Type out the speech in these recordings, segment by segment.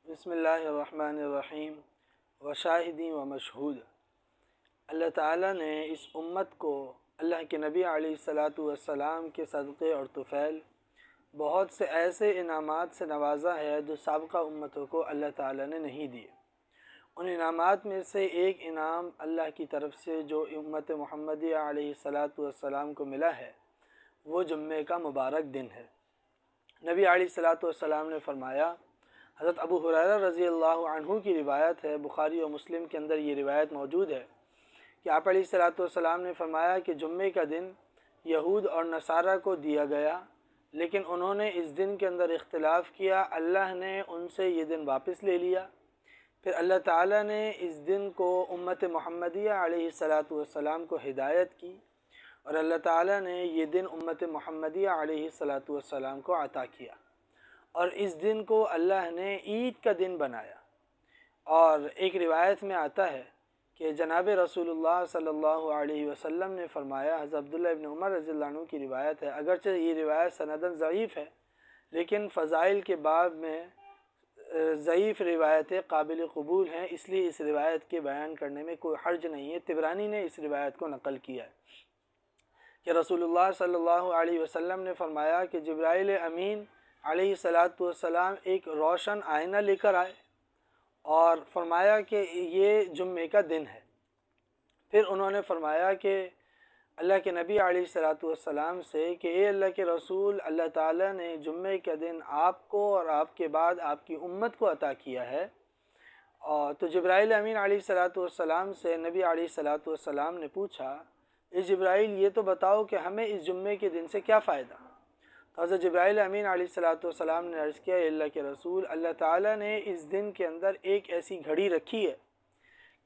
बिस्मिल्लाहिर्रहमानिर्रहीम व शाहिदीन व मशहूद। अल्लाह ताला ने इस उम्मत को अल्लाह के नबी अलैहिस्सलातु वस्सलाम के सदक़े और तुफ़ैल बहुत से ऐसे इनामात से नवाज़ा है जो साबिक़ा उम्मतों को अल्लाह ताला ने नहीं दिए। उन इनामात में से एक इनाम अल्लाह की तरफ से जो उम्मत मुहम्मदिया अलैहिस्सलातु वस्सलाम को मिला है वो जुम्मे का मुबारक दिन है। नबी अलैहिस्सलातु वस्सलाम ने फ़रमाया, हज़रत अबू हुरैरा रज़ी अल्लाहु अन्हु की रिवायत है, बुखारी और मुस्लिम के अंदर ये रिवायत मौजूद है कि आप अलैहिस्सलातु वस्सलाम ने फ़रमाया कि जुम्मे का दिन यहूद और नसारा को दिया गया, लेकिन उन्होंने इस दिन के अंदर इख्तिलाफ़ किया। अल्लाह ने उनसे ये दिन वापस ले लिया। फिर अल्लाह ताला ने इस दिन को उम्मत मुहम्मदिया अलैहिस्सलातु वस्सलाम को हिदायत की और अल्लाह ताला ने ये दिन उम्मत मुहम्मदिया अलैहिस्सलातु वस्सलाम को अता किया और इस दिन को अल्लाह ने ईद का दिन बनाया। और एक रिवायत में आता है कि जनाब रसूलुल्लाह सल्लल्लाहु अलैहि वसल्लम ने फ़रमाया, हज़रत अब्दुल्लाह इब्न उमर रज़ियल्लाहु अन्हु की रिवायत है, अगरचे ये रिवायत सनदन ज़ईफ़ है लेकिन फ़ज़ाइल के बाब में ज़ईफ़ रिवायतें काबिल क़बूल हैं, इसलिए इस रिवायत के बयान करने में कोई हर्ज नहीं है। तिबरानी ने इस रिवायत को नक़ल किया है कि रसूलुल्लाह सल्लल्लाहु अलैहि वसल्लम ने फ़रमाया कि जिब्राइल अमीन अलैहिस्सलातु वस्सलाम एक रोशन आईना लेकर आए और फ़रमाया कि ये जुम्मे का दिन है। फिर उन्होंने फ़रमाया कि अल्लाह के नबी अलैहिस्सलातु वस्सलाम से कि ए अल्लाह के रसूल, अल्लाह ताला ने जुम्मे का दिन आपको और आपके बाद आपकी उम्मत को अता किया है। और तो जिब्राइल अमीन अलैहिस्सलातु वस्सलाम से नबी अलैहिस्सलातु वस्सलाम ने पूछा, ए जिब्राइल, ये तो बताओ कि हमें इस जुम्मे के दिन से क्या फ़ायदा। तो हज़रत जिब्राइल अमीन अलैहिस्सलातु वस्सलाम ने अर्ज़ किया, अल्लाह के रसूल, अल्लाह ताला ने इस दिन के अंदर एक ऐसी घड़ी रखी है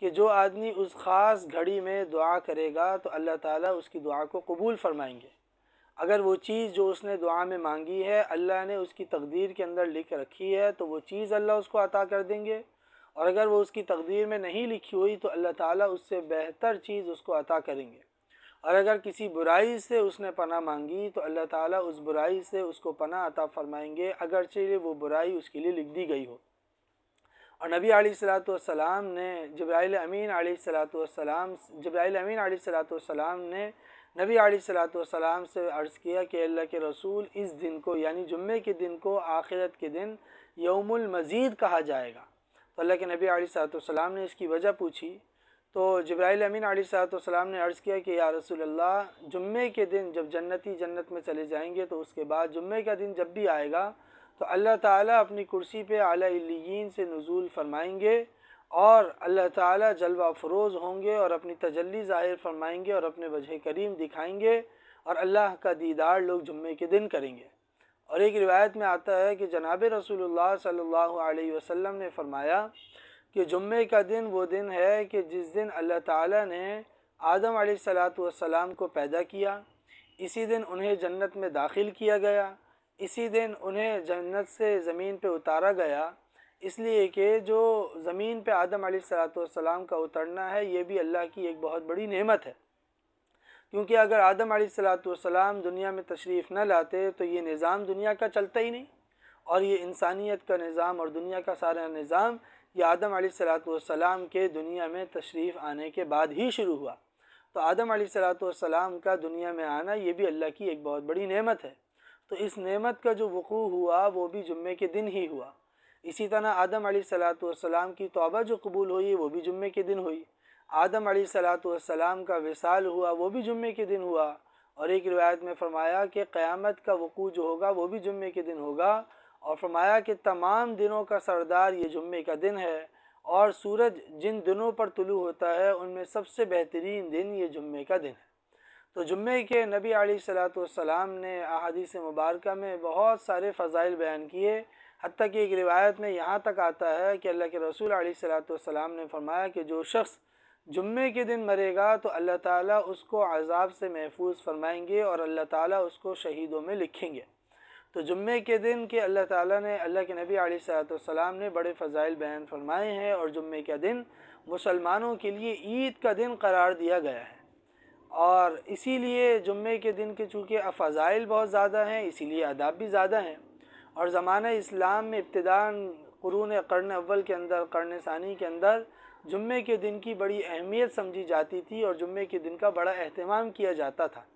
कि जो आदमी उस ख़ास घड़ी में दुआ करेगा तो अल्लाह ताला उसकी दुआ को कबूल फ़रमाएंगे। अगर वो चीज़ जो उसने दुआ में मांगी है अल्लाह ने उसकी तकदीर के अंदर लिख रखी है तो वो चीज़ अल्लाह उसको अता कर देंगे, और अगर वो उसकी तकदीर में नहीं लिखी हुई तो अल्लाह ताला उससे बेहतर चीज़ उसको अता करेंगे। और अगर किसी बुराई से उसने पनाह मांगी तो अल्लाह ताला उस बुराई से उसको पनाह अता फ़रमाएंगे, अगरचे वो बुराई उसके लिए लिख दी गई हो। और नबी अलैहिस्सलातु वस्सलाम ने जिब्राइल अमीन अलैहिस्सलातु वस्सलाम ने नबी अलैहिस्सलातु वस्सलाम से अर्ज़ किया कि अल्लाह के रसूल, इस दिन को यानी जुम्मे के दिन को आखिरत के दिन यौमुल मज़ीद कहा जाएगा। तो अल्लाह के नबी अलैहिस्सलातु वस्सलाम ने इसकी वजह पूछी तो जिब्राइल अमीन अलैहिस्सलातु वस्सलाम ने अर्ज़ किया कि या रसूलल्लाह, जुम्मे के दिन जब जन्नती जन्नत में चले जाएंगे तो उसके बाद जुम्मे का दिन जब भी आएगा तो अल्लाह ताला अपनी कुर्सी पे आला इल्लियीन से नुज़ूल फरमाएंगे और अल्लाह ताला जलवा अफरोज़ होंगे और अपनी तजल्ली ज़ाहिर फरमाएंगे और अपने वजह करीम दिखाएंगे और अल्लाह का दीदार लोग जुम्मे के दिन करेंगे। और एक रिवायत में आता है कि जनाब रसूलुल्लाह सल्लल्लाहु अलैहि वसल्लम ने फ़रमाया कि जुम्मे का दिन वो दिन है कि जिस दिन अल्लाह ताला ने आदम अलैहिस्सलातु वस्सलाम को पैदा किया, इसी दिन उन्हें जन्नत में दाखिल किया गया, इसी दिन उन्हें जन्नत से ज़मीन पे उतारा गया। इसलिए कि जो ज़मीन पे आदम अलैहिस्सलातु वस्सलाम का उतरना है ये भी अल्लाह की एक बहुत बड़ी नेमत है, क्योंकि अगर आदम अलैहिस्सलातु वस्सलाम दुनिया में तशरीफ़ न लाते तो ये निज़ाम दुनिया का चलता ही नहीं, और ये इंसानियत का निज़ाम और दुनिया का सारा निज़ाम ये आदम अलैहिस्सलातु वस्सलाम के दुनिया में तशरीफ़ आने के बाद ही शुरू हुआ। तो आदम अलैहिस्सलातु वस्सलाम का दुनिया में आना ये भी अल्लाह की एक बहुत बड़ी नेमत है। तो इस नेमत का जो वक़ू हुआ वो भी जुम्मे के दिन ही हुआ। इसी तरह आदम अलैहिस्सलातु वस्सलाम की तौबा जो कबूल हुई वो भी जुम्मे के दिन हुई। आदम अलैहिस्सलातु वस्सलाम का विसाल हुआ वो भी जुम्मे के दिन हुआ। और एक रिवायत में फ़रमाया कि क़यामत का वक़ू जो होगा वो भी जुम्मे के दिन होगा, और फरमाया कि तमाम दिनों का सरदार ये जुम्मे का दिन है, और सूरज जिन दिनों पर तुलू होता है उनमें सबसे बेहतरीन दिन ये जुम्मे का दिन है। तो जुम्मे के नबी अलैहिस्सलातु वस्सलाम ने अहादीस मुबारका में बहुत सारे फ़ज़ाइल बयान किए, हत्ता कि एक रिवायत में यहाँ तक आता है कि अल्लाह के रसूल अलैहिस्सलातु वस्सलाम ने फरमाया कि जो शख्स जुम्मे के दिन मरेगा तो अल्लाह ताला उसको अज़ाब से महफूज फरमाएंगे और अल्लाह ताला उसको शहीदों में लिखेंगे। तो जुम्मे के दिन के अल्लाह ताला ने अल्लाह के नबी अलैहिस्सलातु वस्सलाम ने बड़े फ़ज़ाइल बयान फरमाए हैं, और जुम्मे का दिन मुसलमानों के लिए ईद का दिन करार दिया गया है। और इसीलिए जुम्मे के दिन के चूँकि फ़ज़ाइल बहुत ज़्यादा हैं इसीलिए आदाब भी ज़्यादा हैं। और ज़माना इस्लाम में इब्तिदान क़ुरून अव्वल के अंदर, क़र्न सानी के अंदर जुम्मे के दिन की बड़ी अहमियत समझी जाती थी और जुम्मे के दिन का बड़ा एहतमाम किया जाता था।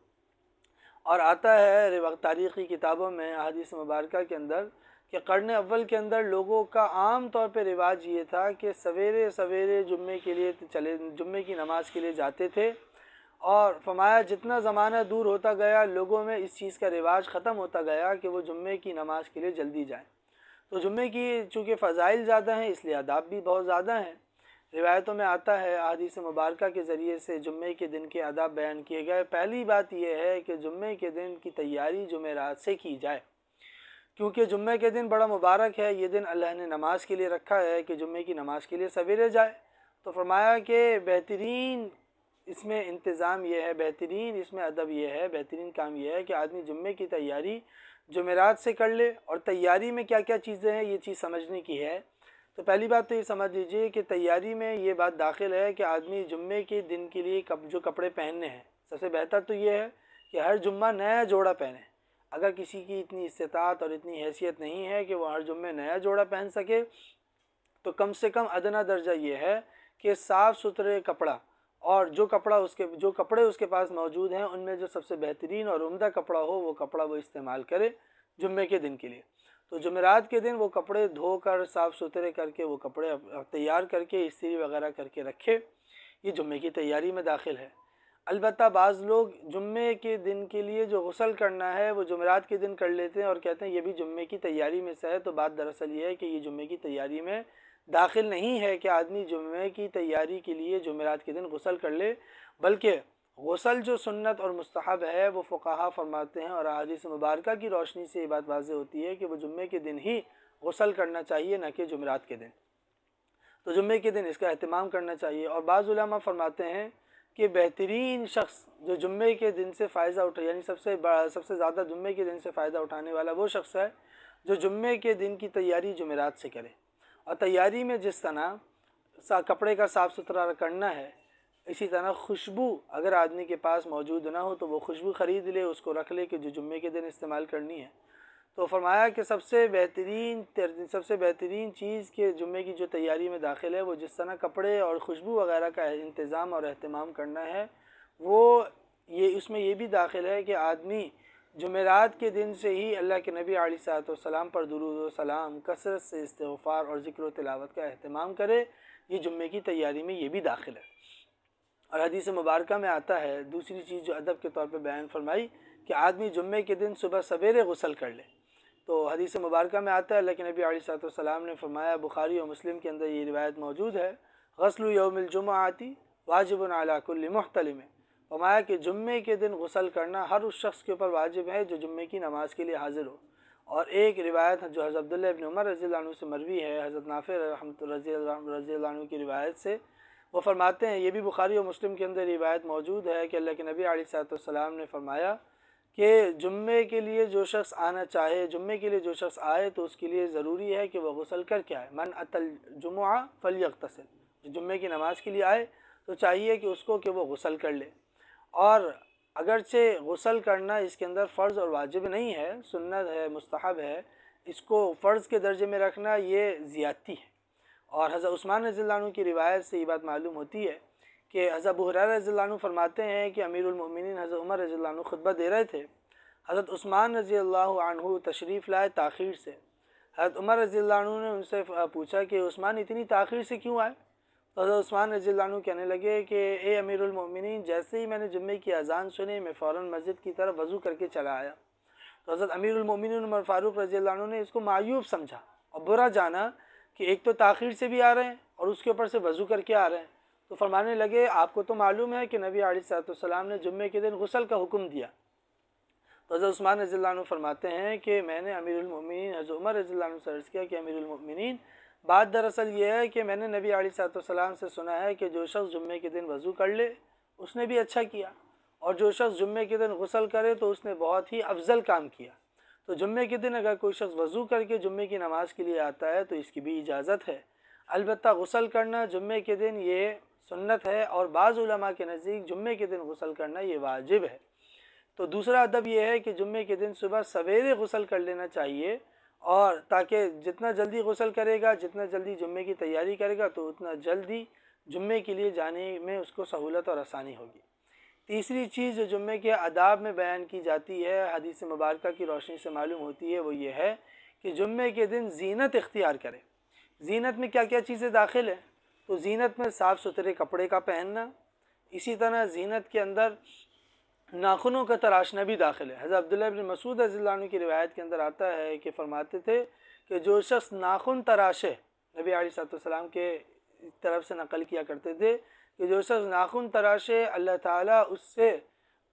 और आता है तारीख़ी किताबों में, अहादीस मुबारका के अंदर, कि क़र्न अव्वल के अंदर लोगों का आम तौर पे रिवाज ये था कि सवेरे सवेरे जुम्मे के लिए जुम्मे की नमाज़ के लिए जाते थे। और फरमाया जितना ज़माना दूर होता गया लोगों में इस चीज़ का रिवाज ख़त्म होता गया कि वो जुम्मे की नमाज़ के लिए जल्दी जाएं। तो जुम्मे की चूँकि फ़ज़ाइल ज़्यादा हैं इसलिए आदाब भी बहुत ज़्यादा हैं। रिवायतों में आता है, अहादीस मुबारका के ज़रिए से जुम्मे के दिन के आदाब बयान किए गए। पहली बात यह है कि जुम्मे के दिन की तैयारी जुमेरात से की जाए, क्योंकि जुम्मे के दिन बड़ा मुबारक है। ये दिन अल्लाह ने नमाज के लिए रखा है कि जुम्मे की नमाज़ के लिए सवेरे जाए। तो फरमाया कि बेहतरीन इसमें इंतज़ाम यह है, बेहतरीन इसमें अदब यह है, बेहतरीन काम यह है कि आदमी जुम्मे की तैयारी जुमेरात से कर ले। और तैयारी में क्या क्या चीज़ें हैं ये चीज़ समझने की है। तो पहली बात तो ये समझ लीजिए कि तैयारी में ये बात दाखिल है कि आदमी जुम्मे के दिन के लिए जो कपड़े पहनने हैं, सबसे बेहतर तो ये है कि हर जुम्मा नया जोड़ा पहने। अगर किसी की इतनी इस्तिताअत और इतनी हैसियत नहीं है कि वह हर जुम्मे नया जोड़ा पहन सके, तो कम से कम अदना दर्जा ये है कि साफ़ सुथरे कपड़ा, और जो कपड़े उसके पास मौजूद हैं उनमें जो सबसे बेहतरीन और उम्दा कपड़ा हो वो कपड़ा वो इस्तेमाल करे जुम्मे के दिन के लिए। तो जुमेरात के दिन वो कपड़े धोकर साफ़ सुथरे करके वो कपड़े तैयार करके इस्त्री वगैरह करके रखे। ये जुम्मे की तैयारी में दाखिल है। अलबत्ता बाज़ लोग जुम्मे के दिन के लिए जो गुस्ल करना है वो जुमेरात के दिन कर लेते हैं और कहते हैं ये भी जुम्मे की तैयारी में से है। तो बात दरअसल ये है कि ये जुम्मे की तैयारी में दाखिल नहीं है कि आदमी जुम्मे की तैयारी के लिए जुमेरात के दिन गुस्ल कर ले, बल्कि गुस्ल जो सुन्नत और मुस्तहब है वो फ़ुक़हा फरमाते हैं और अहादीस मुबारका की रोशनी से ये बात वाज़ेह होती है कि वो जुम्मे के दिन ही गुस्ल करना चाहिए, न कि जुमेरात के दिन। तो जुम्मे के दिन इसका एहतमाम करना चाहिए। और बाज़ उलमा फरमाते हैं कि बेहतरीन शख्स जो जुम्मे के दिन से फ़ायदा उठाए, यानी सबसे ज़्यादा जुम्मे के दिन से फ़ायदा उठाने वाला वो शख्स है जो जुम्मे के दिन की तैयारी जुमेरात से करे। और तैयारी में जिस तरह कपड़े का साफ़ सुथरा करना है, इसी तरह खुशबू अगर आदमी के पास मौजूद ना हो तो वो खुशबू ख़रीद ले, उसको रख ले कि जो जुम्मे के दिन इस्तेमाल करनी है। तो फरमाया कि सबसे बेहतरीन चीज़ के जुम्मे की जो तैयारी में दाखिल है वो जिस तरह कपड़े और खुशबू वगैरह का इंतज़ाम और अहतमाम करना है, वो उसमें ये भी दाखिल है कि आदमी जुमेरात के दिन से ही अल्लाह के नबी अलैहिस्सलाम पर दुरूद व सलाम, कसरत से इस्तिग़फ़ार और ज़िक्र व तिलावत का अहतमाम करे। ये जुम्मे की तैयारी में ये भी दाखिल है। और हदीस मुबारका में आता है दूसरी चीज़ जो अदब के तौर पर बयान फरमाई कि आदमी जुम्मे के दिन सुबह सवेरे गुस्ल कर ले। तो हदीस मुबारका में आता है अल्लाह के नबी अलैहिस्सलाम ने फरमाया, बुखारी और मुस्लिम के अंदर ये रिवायत मौजूद है, गस्लु यौमिल जुमुअती वाजिबुन अला कुल्लि मुहतलिम। फरमाया कि जुम्मे के दिन गुस्ल करना हर उस शख्स के ऊपर वाजिब है जो जुम्मे की नमाज के लिए हाजिर हो। और एक रिवायत जो हज़रत अब्दुल्लाह इब्न उमर रज़ियल्लाहु अन्हु से मरवी है, हज़रत नाफ़े रज़ियल्लाहु अन्हु की रिवायत से, वो फरमाते हैं, ये भी बुखारी और मुस्लिम के अंदर रिवायत मौजूद है कि अल्लाह के नबी अलैहिस्सलाम ने फरमाया कि जुम्मे के लिए जो शख्स आना चाहे, जुम्मे के लिए जो शख्स आए तो उसके लिए ज़रूरी है कि वह गुस्ल करके आए। मन अतल जुमुआ फलियग़तसिल, जो जुम्मे की नमाज़ के लिए आए तो चाहिए कि उसको कि वो गुस्ल कर ले। और अगरचे गुस्ल करना इसके अंदर फ़र्ज़ और वाजिब नहीं है, सुन्नत है, मुस्तहब है, इसको फ़र्ज़ के दर्जे में रखना ये ज़ियादती है। और हज़रत उस्मान रज़ियल्लाहु अन्हु की रिवायत से ये बात मालूम होती है कि हज़रत अबू हुरैरा रज़ियल्लाहु अन्हु फरमाते हैं कि अमीरुल मोमिनीन हज़रत उमर रज़ियल्लाहु अन्हु खुतबा दे रहे थे। हज़रत उस्मान रज़ियल्लाहु अन्हु तशरीफ़ लाए ताख़ीर से। हज़रत उमर रज़ियल्लाहु अन्हु ने उनसे पूछा कि उस्मान इतनी ताख़ीर से क्यों आए? तो हज़रत उस्मान रज़ियल्लाहु अन्हु कहने लगे कि ए अमीरुल मोमिनीन, जैसे ही मैंने जुम्मे की अज़ान सुनी मैं फ़ौरन मस्जिद की तरफ वज़ू करके चला आया। तो हज़रत अमीरुल मोमिनीन उमर फ़ारूक रज़ियल्लाहु अन्हु ने इसको मायूब समझा और बुरा जाना कि एक तो ताख़ीर से भी आ रहे हैं और उसके ऊपर से वज़ू करके आ रहे हैं। तो फरमाने लगे, आपको तो मालूम है कि नबी अलैहिस्सलाम ने जुम्मे के दिन गुस्ल का हुक्म दिया। तो हज़रत उस्मान रज़ियल्लाहु अन्हु फरमाते हैं कि मैंने अमीरुल मोमिनीन हज़रत उमर रज़ियल्लाहु अन्हु से अर्ज़ किया कि अमीरुल मोमिनीन, बात दरअसल ये है कि मैंने नबी अलैहिस्सलाम से सुना है कि जो शख्स जुम्मे के दिन वज़ू कर ले उसने भी अच्छा किया, और जो शख्स जुम्मे के दिन गुस्ल करे तो उसने बहुत ही अफजल काम किया। तो जुम्मे के दिन अगर कोई शख्स वज़ू करके जुम्मे की नमाज़ के लिए आता है तो इसकी भी इजाज़त है। अलबत्ता गुस्ल करना जुम्मे के दिन ये सुन्नत है और बाज़ उलमा के नज़दीक जुम्मे के दिन गुस्ल करना ये वाजिब है। तो दूसरा अदब यह है कि जुम्मे के दिन सुबह सवेरे गुस्ल कर लेना चाहिए और ताकि जितना जल्दी गुस्ल करेगा, जितना जल्दी जुम्मे की तैयारी करेगा, तो उतना जल्दी जुम्मे के लिए जाने में उसको सहूलत और आसानी होगी। तीसरी चीज़ जो जुम्मे के आदाब में बयान की जाती है, हदीस मुबारका की रोशनी से मालूम होती है, वो ये है कि जुम्मे के दिन ज़ीनत इख्तियार करें। ज़ीनत में क्या क्या चीज़ें दाखिल है? तो ज़ीनत में साफ़ सुथरे कपड़े का पहनना, इसी तरह ज़ीनत के अंदर नाखूनों का तराशना भी दाखिल है। हज़रत अब्दुल्लाह इब्न मसूद रज़ियल्लाहु अन्हु की रिवायत के अंदर आता है कि फरमाते थे कि जो शख्स नाखून तराशे, नबी अलैहिस्सलाम के तरफ से नकल किया करते थे कि जो शख्स नाखून तराशे, अल्लाह ताला उससे,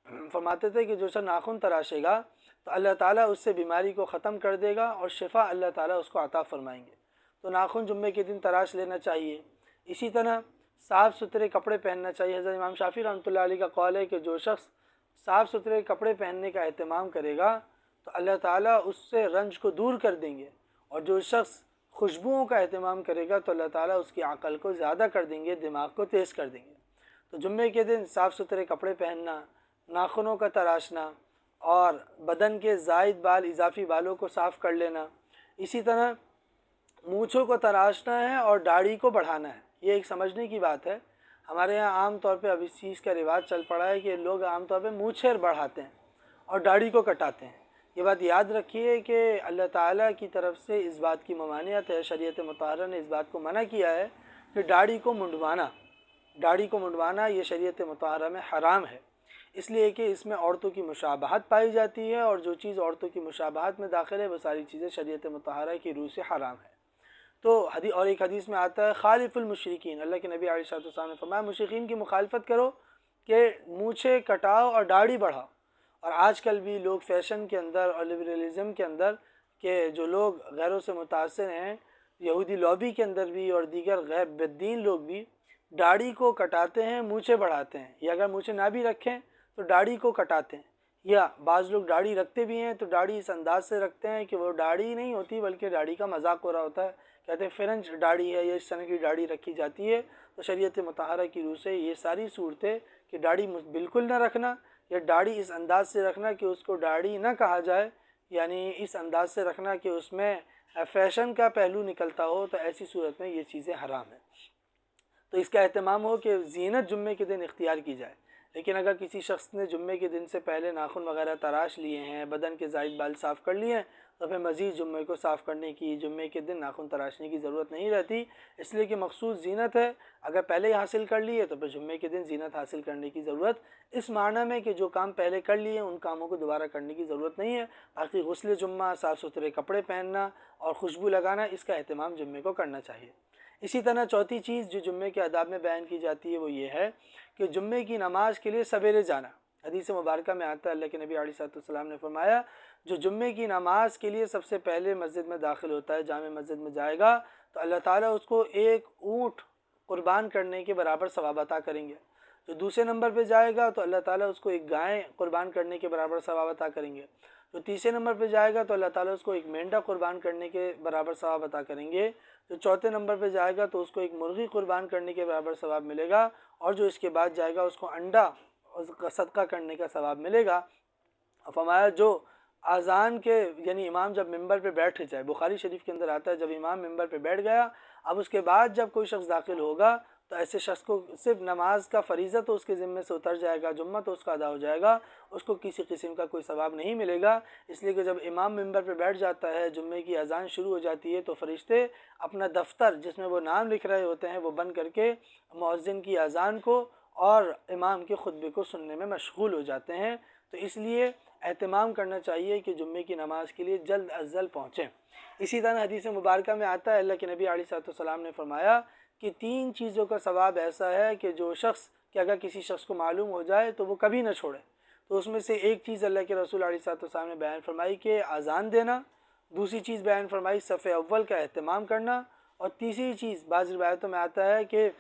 फरमाते थे कि जो शख्स नाखून तराशेगा तो अल्लाह ताला उससे बीमारी को ख़त्म कर देगा और शिफा अल्लाह ताला उसको अता फ़रमाएंगे। तो नाखून जुम्मे के दिन तराश लेना चाहिए। इसी तरह साफ़ सुथरे कपड़े पहनना चाहिए। हज़रत इमाम शाफ़ी रहमतुल्लाह अलैह का कौल है कि जो शख्स साफ़ सुथरे कपड़े पहनने का एहतमाम करेगा तो अल्लाह ताला उससे रंज को दूर कर देंगे, और जो शख्स खुशबुओं का एहतमाम करेगा तो अल्लाह ताला उसकी अक़ल को ज़्यादा कर देंगे, दिमाग को तेज़ कर देंगे। तो जुम्मे के दिन साफ़ सुथरे कपड़े पहनना, नाखूनों का तराशना और बदन के ज़ायद बाल, इजाफ़ी बालों को साफ़ कर लेना, इसी तरह मूँछों को तराशना है और दाढ़ी को बढ़ाना है। ये एक समझने की बात है। हमारे यहाँ आम तौर पे अब इस चीज़ का रिवाज चल पड़ा है कि लोग आम तौर पे मूँछें बढ़ाते हैं और दाढ़ी को कटाते हैं। ये बात याद रखिए कि अल्लाह ताला की तरफ से इस बात की ममानियत है, शरीयत मुतहरा ने इस बात को मना किया है कि दाढ़ी को मुंडवाना ये शरीयत मुतहरा में हराम है, इसलिए कि इसमें औरतों की मुशाबहत पाई जाती है, और जो चीज़ औरतों की मुशाबहत में दाखिल है वो सारी चीज़ें शरीयत मुतहरा की रूह से हराम है। तो और एक हदीस में आता है खालिफुल मुशरिकीन, अल्लाह के नबी अलैहिस्सलाम ने फरमाया मुशरिकीन की मुखालफत करो कि मूँछें कटाओ और दाढ़ी बढ़ाओ। और आजकल भी लोग फ़ैशन के अंदर और लिबरलिज़म के अंदर के जो लोग गैरों से मुतासिर हैं, यहूदी लॉबी के अंदर भी और दीगर गैर बद्दीन लोग भी दाढ़ी को कटाते हैं, मूँछें बढ़ाते हैं, या अगर मूँछें ना भी रखें तो दाढ़ी को कटाते हैं। या बाज़ लोग दाढ़ी रखते भी हैं तो दाढ़ी इस अंदाज से रखते हैं कि वो दाढ़ी नहीं होती बल्कि दाढ़ी का मजाक हो रहा होता है, कहते हैं फ्रेंच दाढ़ी है या इस तरह की दाढ़ी रखी जाती है। तो शरीयत मुतहरा की रूह से ये सारी सूरतें कि दाढ़ी बिल्कुल ना रखना या दाढ़ी इस अंदाज से रखना कि उसको दाढ़ी ना कहा जाए, यानी इस अंदाज से रखना कि उसमें फ़ैशन का पहलू निकलता हो, तो ऐसी सूरत में ये चीज़ें हराम हैं। तो इसका एहतमाम हो कि ज़ीनत जुम्मे के दिन इख्तियार की जाए। लेकिन अगर किसी शख्स ने जुम्मे के दिन से पहले नाखून वगैरह तराश लिए हैं, बदन के ज़ायद बाल साफ़ कर लिए हैं, तो फिर मज़ीद जुम्मे को साफ़ करने की, जुम्मे के दिन नाखून तराशने की ज़रूरत नहीं रहती, इसलिए कि मखसूस ज़ीनत है। अगर पहले ही हासिल कर लिए तो फिर जुम्मे के दिन ज़ीनत हासिल करने की ज़रूरत, इस माना में कि जो काम पहले कर लिए उन कामों को दोबारा करने की ज़रूरत नहीं है। बाकी गुस्ल जुम्मा, साफ़ सुथरे कपड़े पहनना और खुशबू लगाना, इसका एहतमाम जुम्मे को करना चाहिए। इसी तरह चौथी चीज़ जो जुम्मे के आदाब में बयान की जाती है वो ये है कि जुम्मे की नमाज के लिए सवेरे जाना। हदीस मुबारका में आता है, अल्लाह के नबी अलैहिस्सलाम ने फरमाया जो जुम्मे की नमाज के लिए सबसे पहले मस्जिद में दाखिल होता है, जामे मस्जिद में जाएगा तो अल्लाह ताला उसको एक ऊँट कुर्बान करने के बराबर सवाब अता करेंगे। जो दूसरे नंबर पे जाएगा तो अल्लाह ताला उसको एक गाय कुर्बान करने के बराबर सवाब अता करेंगे। जो तीसरे नंबर पे जाएगा तो अल्लाह ताला उसको एक मेंढा कुर्बान करने के बराबर सवाब अता करेंगे। जो चौथे नंबर पे जाएगा तो उसको एक मुर्गी कुर्बान करने के बराबर सवाब मिलेगा, और जो इसके बाद जाएगा उसको अंडा उसका सदका करने का सवाब मिलेगा। फरमाया जो आज़ान के यानी इमाम जब मिंबर पे बैठ जाए, बुखारी शरीफ के अंदर आता है जब इमाम मिंबर पे बैठ गया, अब उसके बाद जब कोई शख्स दाखिल होगा तो ऐसे शख्स को सिर्फ नमाज का फ़रीज़ा तो उसके ज़िम्मे से उतर जाएगा, जुम्मा तो उसका अदा हो जाएगा, उसको किसी किस्म का कोई सवाब नहीं मिलेगा। इसलिए कि जब इमाम मिंबर पे बैठ जाता है, जुम्मे की अज़ान शुरू हो जाती है, तो फ़रिश्ते अपना दफ्तर जिसमें वो नाम लिख रहे होते हैं वो बंद करके मुअज़्ज़िन की अज़ान को और इमाम के खुतबे को सुनने में मशगूल हो जाते हैं। तो इसलिए एहतमाम करना चाहिए कि जुम्मे की नमाज के लिए जल्द अज़ जल्द पहुँचें। इसी तरह हदीस मुबारका में आता है, अल्लाह के नबी अलैहिस्सलाम ने फरमाया कि 3 चीज़ों का सवाब ऐसा है कि जो शख्स कि अगर किसी शख्स को मालूम हो जाए तो वो कभी ना छोड़े। तो उसमें से एक चीज़ अल्लाह के रसूल अलैहिस्सलाम ने बयान फरमाई कि अज़ान देना, दूसरी चीज़ बयान फरमाई सफ़े अव्वल का एहतमाम करना, और तीसरी चीज़ बाज़ रिवायतों में आता है कि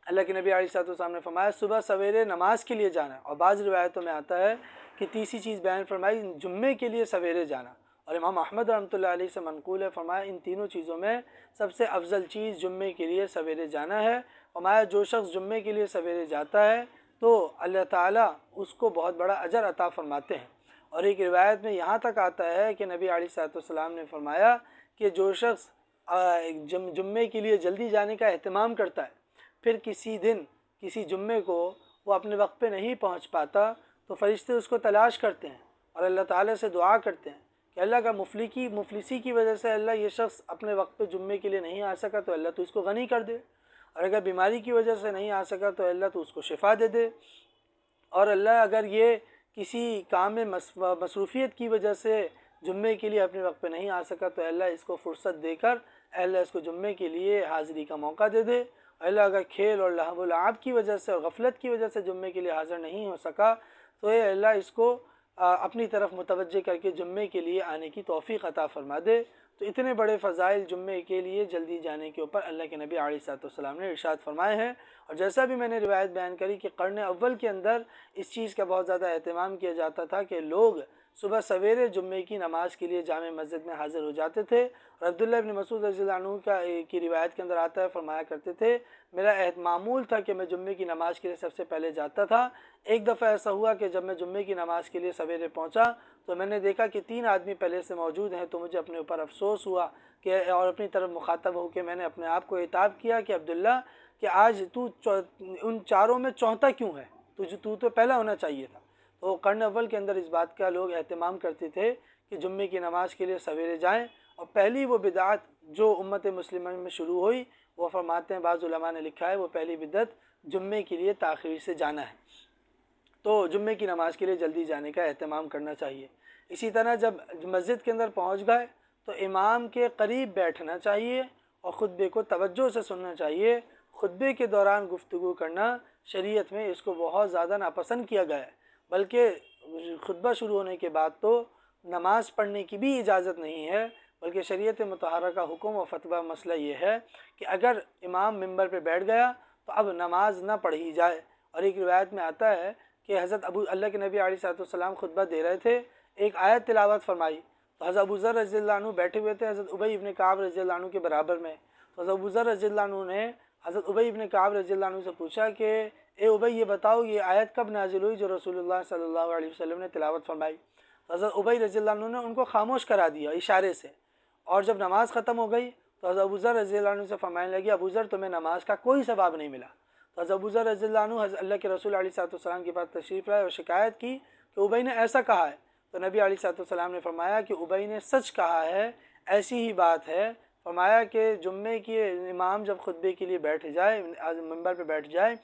अल्लाह के नबी अलैहिस्सलाम ने फरमाया सुबह सवेरे नमाज के लिए जाना, और बाज़ रिवायतों में आता है कि तीसरी चीज़ बयान फरमाई जुम्मे के लिए सवेरे जाना। और इमाम अहमद रहमतुल्लाह अलैह से मनक़ूल है, फरमाया इन तीनों चीज़ों में सबसे अफजल चीज़ जुम्मे के लिए सवेरे जाना है। फरमाया जो शख्स जुम्मे के लिए सवेरे जाता है तो अल्लाह ताला उसको बहुत बड़ा अजर अता फ़रमाते हैं। और एक रिवायत में यहाँ तक आता है कि नबी अलैहिस्सलाम ने फरमाया कि जो शख्स जुम्मे के लिए जल्दी जाने का एहतमाम करता है, फिर किसी दिन किसी जुम्मे को वो अपने वक्त पे नहीं पहुँच पाता, तो फरिश्ते उसको तलाश करते हैं और अल्लाह ताला से दुआ करते हैं कि अल्लाह का मुफलिसी की वजह से अल्लाह ये शख्स अपने वक्त पे जुम्मे के लिए नहीं आ सका, तो अल्लाह तो इसको गनी कर दे, और अगर बीमारी की वजह से नहीं आ सका तो अल्लाह तो उसको शिफा दे दे, और अल्लाह अगर ये किसी काम में मसरूफ़ियत की वजह से जुम्मे के लिए अपने वक्त पे नहीं आ सका तो अल्लाह इसको फ़ुर्सत देकर अल्लाह इसको जुम्मे के लिए हाज़िरी का मौका दे दे। अल्लाह अगर खेल और लहव लाब की वजह से और गफलत की वजह से जुम्मे के लिए हाज़िर नहीं हो सका तो ये अल्लाह इसको अपनी तरफ मुतवज्जे करके जुम्मे के लिए आने की तौफ़ीक़ अता फ़रमा दे। तो इतने बड़े फ़ज़ाइल जुम्मे के लिए जल्दी जाने के ऊपर अल्लाह के नबी अलैहिस्सलाम ने इरशाद फरमाए हैं। और जैसा भी मैंने रिवायत बयान करी कि क़र्न अव्वल के अंदर इस चीज़ का बहुत ज़्यादा एहतमाम किया जाता था कि लोग सुबह सवेरे जुम्मे की नमाज़ के लिए जामे मस्जिद में हाज़िर हो जाते थे। और अब्दुल्लाह इब्न मसूद रज़ियल्लाहु अन्हु की रिवायत के अंदर आता है, फरमाया करते थे मेरा मामूल था कि मैं जुम्मे की नमाज़ के लिए सबसे पहले जाता था। एक दफ़ा ऐसा हुआ कि जब मैं जुम्मे की नमाज़ के लिए सवेरे पहुँचा तो मैंने देखा कि 3 आदमी पहले से मौजूद हैं, तो मुझे अपने ऊपर अफसोस हुआ कि और अपनी तरफ मुखातब होकर मैंने अपने आप को इताब किया कि अब्दुल्ला कि आज तू उन चारों में चौथा क्यों है, तू तो पहला होना चाहिए था। तो क़र्न अव्वल के अंदर इस बात का लोग एहतमाम करते थे कि जुम्मे की नमाज़ के लिए सवेरे जाएँ। और पहली वो बिदअत जो उम्मत मुस्लिमा में शुरू हुई, वो फरमाते हैं बाज़ उलमा ने लिखा है, वो पहली बिदअत जुम्मे के लिए ताख़ीर से जाना है। तो जुम्मे की नमाज़ के लिए जल्दी जाने का एहतमाम करना चाहिए। इसी तरह जब मस्जिद के अंदर पहुँच गए तो इमाम के करीब बैठना चाहिए और ख़ुतबे को तवज्जो से सुनना चाहिए। ख़ुतबे के दौरान गुफ्तगू करना शरीयत में इसको बहुत ज़्यादा नापसंद किया गया है, बल्कि खुतबा शुरू होने के बाद तो नमाज़ पढ़ने की भी इजाज़त नहीं है, बल्कि शरीयत मुतहरा का हुक्म व फतवा मसला ये है कि अगर इमाम मिंबर पे बैठ गया तो अब नमाज ना पढ़ी जाए। और एक रिवायत में आता है कि हज़रत अल्लाह के नबी अलैहिस्सलाम खुतबा दे रहे थे, एक आयत तिलावत फरमाई, तो हज़रत अबू ज़र रज़ियल्लाहु अन्हु बैठे हुए थे हज़रत उबई इब्न काब रज़ियल्लाहु अन्हु के बराबर में। तो हज़रत अबू ज़र रज़ियल्लाहु अन्हु ने हज़रत उबई इब्न काब रज़ियल्लाहु अन्हु से पूछा कि ए उबई, ये बताओ ये आयत कब नाजिल हुई जो रसूलुल्लाह सल्लल्लाहु अलैहि वसल्लम ने तिलावत फरमाई। तो हज़रत उबई रज़ियल्लाहु अन्हु ने उनको खामोश करा दिया इशारे से। और जब नमाज़ ख़त्म हो गई तो हज़रत अबू ज़र रज़ियल्लाहु अन्हु से फरमाने लगी, अबू ज़र तुम्हें नमाज का कोई सवाब नहीं मिला। तो हज़रत अबू ज़र रज़ियल्लाहु अन्हु अल्लाह के रसूल अलैहिस्सलाम के पास तशरीफ़ लाए और शिकायत की कि उबई ने ऐसा कहा है। तो नबी अलैहिस्सलाम ने फरमाया कि उबई ने सच कहा है, ऐसी ही बात है। फरमाया कि जुम्मे के इमाम जब खुतबे के लिए बैठ जाए, मिंबर पे बैठ जाए,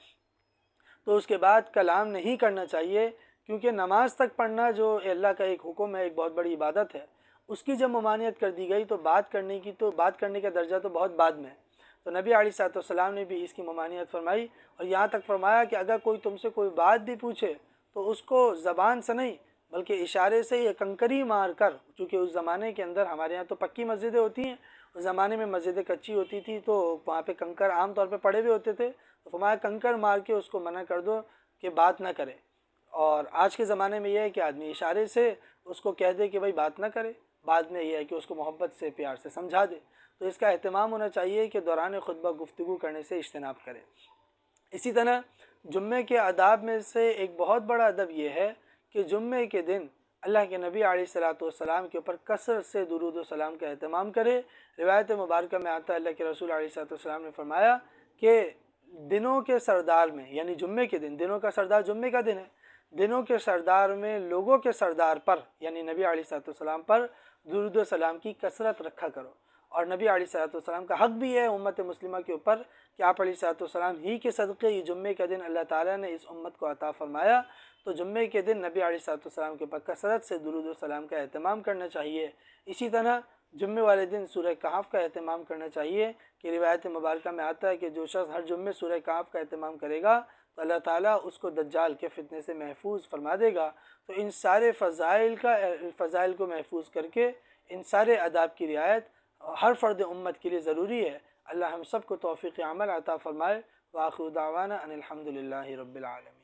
तो उसके बाद कलाम नहीं करना चाहिए, क्योंकि नमाज तक पढ़ना जो अल्लाह का एक हुक्म है, एक बहुत बड़ी इबादत है, उसकी जब ममानियत कर दी गई तो बात करने का दर्जा तो बहुत बाद में है। तो नबी अलैहिस्सलाम ने भी इसकी ममानियत फरमाई और यहाँ तक फरमाया कि अगर कोई तुमसे कोई बात भी पूछे तो उसको ज़बान से नहीं बल्कि इशारे से या कंकरी मार कर, चूँकि उस ज़माने के अंदर हमारे यहाँ तो पक्की मस्जिदें होती हैं, उस ज़माने में मस्जिदें कच्ची होती थी, तो वहाँ पे कंकर आम तौर पे पड़े हुए होते थे। तो फरमाया कंकर मार के उसको मना कर दो कि बात ना करे। और आज के ज़माने में यह है कि आदमी इशारे से उसको कह दे कि भाई बात ना करे, बाद में यह है कि उसको मोहब्बत से प्यार से समझा दे। तो इसका एहतमाम होना चाहिए कि दौरान खुतबा गुफ्तगू करने से इज्तनाब करें। इसी तरह जुम्मे के आदाब में से एक बहुत बड़ा अदब यह है कि जुम्मे के दिन अल्लाह के नबी अलैहिस्सलाम के ऊपर कसरत से दुरूद व सलाम का एहतमाम करे। रिवायत मुबारक में आता है अल्लाह के रसूल अलैहिस्सलाम ने फरमाया कि दिनों के सरदार में, यानी जुम्मे के दिन, दिनों का सरदार जुम्मे का दिन है, दिनों के सरदार में लोगों के सरदार पर यानी नबी अलैहिस्सलाम पर दुरूद व सलाम की कसरत रखा करो। और नबी अलैहिस्सलाम का हक़ भी है उम्मत मुस्लिमा के ऊपर कि आप अलैहिस्सलाम ही के सदक़े ये जुम्मे का दिन अल्लाह ताला ने इस उम्मत को अता फ़रमाया। तो जुम्मे के दिन नबी अलैहिस्सलाम के ऊपर कसरत से दुरूद व सलाम का एहतमाम करना चाहिए। इसी तरह जुम्मे वाले दिन सूरह कहफ़ का एहतमाम करना चाहिए कि रिवायत मुबारक में आता है कि जो शख्स हर जुम्मे सूरह कहफ़ का एहतमाम करेगा तो अल्लाह ताला उसको दज्जाल के फितने से महफूज फरमा देगा। तो इन सारे फ़ज़ाइल को महफूज करके इन सारे आदाब की रियायत हर फ़र्द उम्मत के लिए ज़रूरी है। अल्लाह हम सब को तौफ़ीक़ अमल अता फ़रमाए। व आख़िरु दावाना अनिल हम्दुलिल्लाहि रब्बिल आलमीन।